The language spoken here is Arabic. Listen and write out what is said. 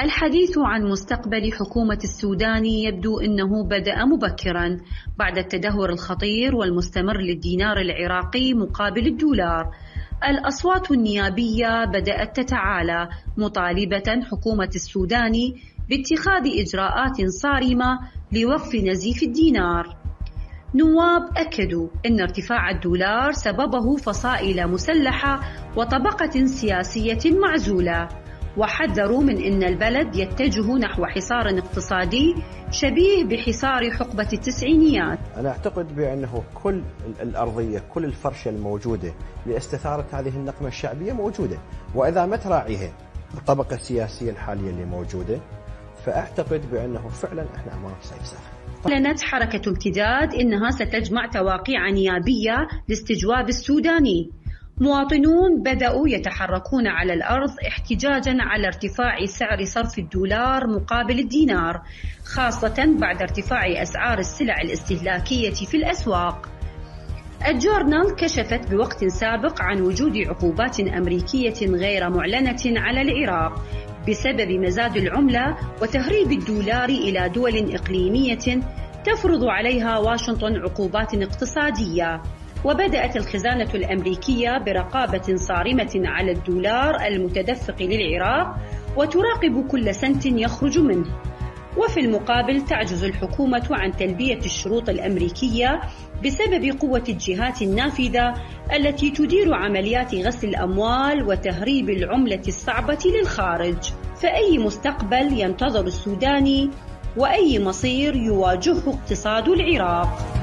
الحديث عن مستقبل حكومة السودان يبدو أنه بدأ مبكرا بعد التدهور الخطير والمستمر للدينار العراقي مقابل الدولار. الأصوات النيابية بدأت تتعالى مطالبة حكومة السودان باتخاذ إجراءات صارمة لوقف نزيف الدينار. نواب أكدوا أن ارتفاع الدولار سببه فصائل مسلحة وطبقة سياسية معزولة، وحذروا من أن البلد يتجه نحو حصار اقتصادي شبيه بحصار حقبة التسعينيات. أنا أعتقد بأنه كل الأرضية، كل الفرشة الموجودة لاستثارة هذه النقمة الشعبية موجودة، وإذا ما تراعيها الطبقة السياسية الحالية اللي موجودة فأعتقد بأنه فعلا إحنا أمام سيف. أعلنت حركة امتداد أنها ستجمع تواقيع نيابية لاستجواب السوداني. مواطنون بدأوا يتحركون على الأرض احتجاجا على ارتفاع سعر صرف الدولار مقابل الدينار، خاصة بعد ارتفاع أسعار السلع الاستهلاكية في الأسواق. الجورنال كشفت بوقت سابق عن وجود عقوبات أمريكية غير معلنة على العراق بسبب مزاد العملة وتهريب الدولار إلى دول إقليمية تفرض عليها واشنطن عقوبات اقتصادية. وبدأت الخزانة الأمريكية برقابة صارمة على الدولار المتدفق للعراق وتراقب كل سنت يخرج منه. وفي المقابل تعجز الحكومة عن تلبية الشروط الأمريكية بسبب قوة الجهات النافذة التي تدير عمليات غسل الأموال وتهريب العملة الصعبة للخارج. فأي مستقبل ينتظر السوداني وأي مصير يواجهه اقتصاد العراق؟